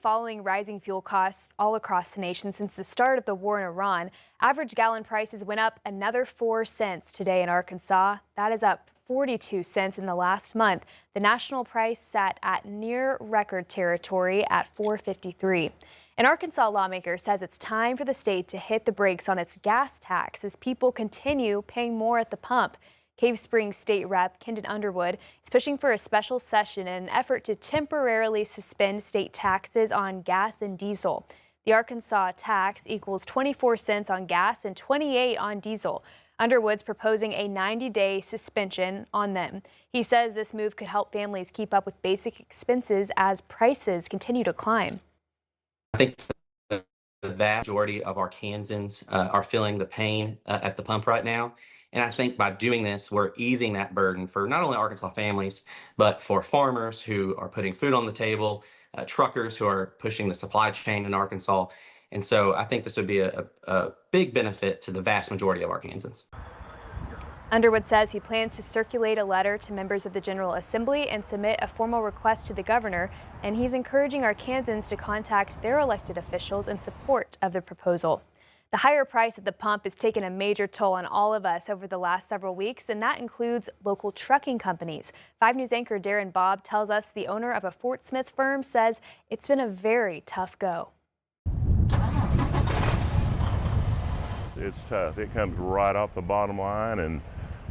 Following rising fuel costs all across the nation since the start of the war in Iran, average gallon prices went up another 4 cents today in Arkansas. That is up 42 cents in the last month. The national price sat at near record territory at $4.53. An Arkansas lawmaker says it's time for the state to hit the brakes on its gas tax as people continue paying more at the pump. Cave Springs State Rep Kendon Underwood is pushing for a special session in an effort to temporarily suspend state taxes on gas and diesel. The Arkansas tax equals 24 cents on gas and 28 on diesel. Underwood's proposing a 90-day suspension on them. He says this move could help families keep up with basic expenses as prices continue to climb. I think the vast majority of Arkansans are feeling the pain at the pump right now. And I think by doing this, we're easing that burden for not only Arkansas families, but for farmers who are putting food on the table, truckers who are pushing the supply chain in Arkansas. And so I think this would be a big benefit to the vast majority of Arkansans. Underwood says he plans to circulate a letter to members of the General Assembly and submit a formal request to the governor, and he's encouraging Arkansans to contact their elected officials in support of the proposal. The higher price at the pump has taken a major toll on all of us over the last several weeks, and that includes local trucking companies. 5 News anchor Darren Bobb tells us the owner of a Fort Smith firm says it's been a very tough go. It's tough. It comes right off the bottom line, and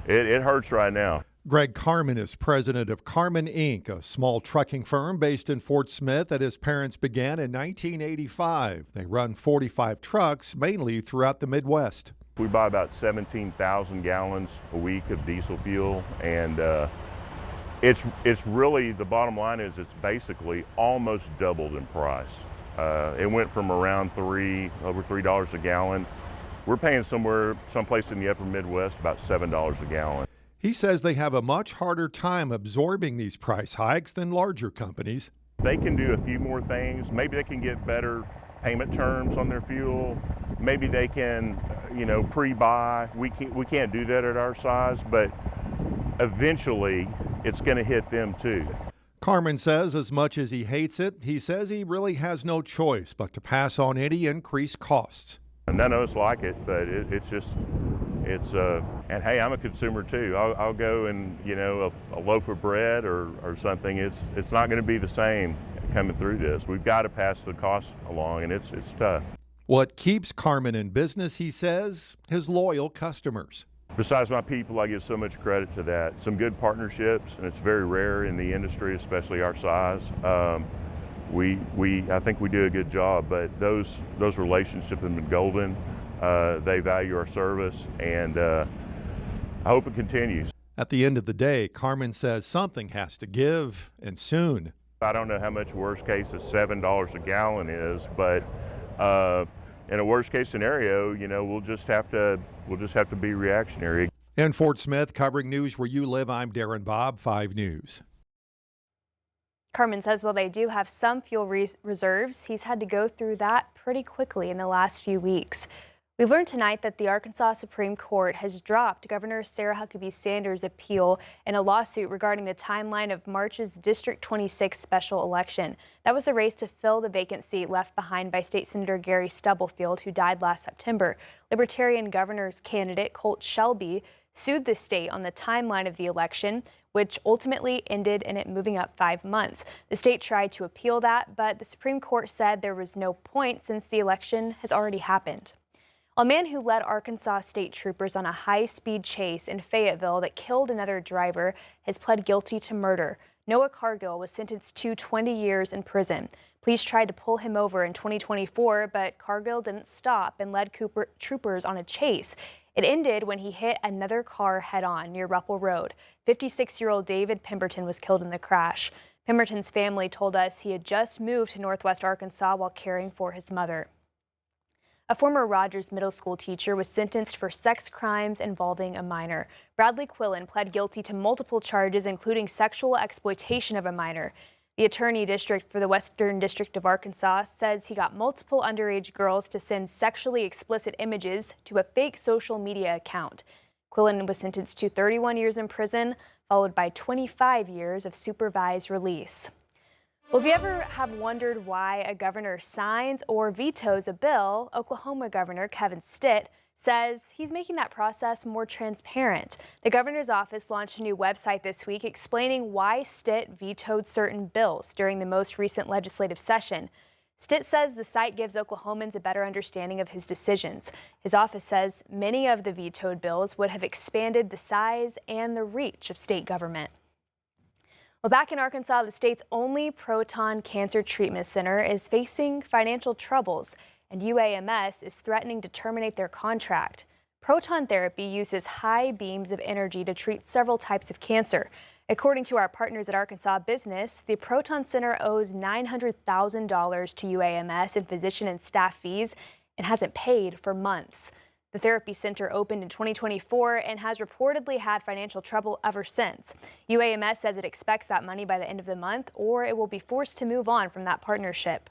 it hurts right now. Greg Carmen is president of Carmen Inc., a small trucking firm based in Fort Smith that his parents began in 1985. They run 45 trucks, mainly throughout the Midwest. We buy about 17,000 gallons a week of diesel fuel, and it's really, the bottom line is it's basically almost doubled in price. It went from around over $3 a gallon. We're paying someplace in the upper Midwest about $7 a gallon. He says they have a much harder time absorbing these price hikes than larger companies. They can do a few more things. Maybe they can get better payment terms on their fuel. Maybe they can, pre-buy. We can't do that at our size, but eventually it's going to hit them too. Carmen says as much as he hates it, he says he really has no choice but to pass on any increased costs. None of us like it, but and hey, I'm a consumer too. I'll go and, a loaf of bread or something. It's not going to be the same coming through this. We've got to pass the cost along, and it's tough. What keeps Carmen in business, he says, his loyal customers. Besides my people, I give so much credit to that. Some good partnerships, and it's very rare in the industry, especially our size. I think we do a good job, but those relationships have been golden. They value our service, and I hope it continues. At the end of the day, Carmen says something has to give, and soon. I don't know how much worst case a $7 a gallon is, but in a worst case scenario, we'll just have to be reactionary. In Fort Smith, covering news where you live, I'm Darren Bobb, 5 News. Carmen says while they do have some fuel reserves, he's had to go through that pretty quickly in the last few weeks. We learned tonight that the Arkansas Supreme Court has dropped Governor Sarah Huckabee Sanders' appeal in a lawsuit regarding the timeline of March's District 26 special election. That was the race to fill the vacant seat left behind by State Senator Gary Stubblefield, who died last September. Libertarian governor's candidate Colt Shelby sued the state on the timeline of the election, which ultimately ended in it moving up 5 months. The state tried to appeal that, but the Supreme Court said there was no point since the election has already happened. A man who led Arkansas state troopers on a high-speed chase in Fayetteville that killed another driver has pled guilty to murder. Noah Cargill was sentenced to 20 years in prison. Police tried to pull him over in 2024, but Cargill didn't stop and led troopers on a chase. It ended when he hit another car head-on near Ruppel Road. 56-year-old David Pemberton was killed in the crash. Pemberton's family told us he had just moved to Northwest Arkansas while caring for his mother. A former Rogers Middle School teacher was sentenced for sex crimes involving a minor. Bradley Quillen pled guilty to multiple charges, including sexual exploitation of a minor. The attorney district for the Western District of Arkansas says he got multiple underage girls to send sexually explicit images to a fake social media account. Quillen was sentenced to 31 years in prison, followed by 25 years of supervised release. Well, if you ever have wondered why a governor signs or vetoes a bill, Oklahoma Governor Kevin Stitt says he's making that process more transparent. The governor's office launched a new website this week explaining why Stitt vetoed certain bills during the most recent legislative session. Stitt says the site gives Oklahomans a better understanding of his decisions. His office says many of the vetoed bills would have expanded the size and the reach of state government. Well, back in Arkansas, the state's only proton cancer treatment center is facing financial troubles, and UAMS is threatening to terminate their contract. Proton therapy uses high beams of energy to treat several types of cancer. According to our partners at Arkansas Business, the Proton Center owes $900,000 to UAMS in physician and staff fees and hasn't paid for months. The therapy center opened in 2024 and has reportedly had financial trouble ever since. UAMS says it expects that money by the end of the month, or it will be forced to move on from that partnership.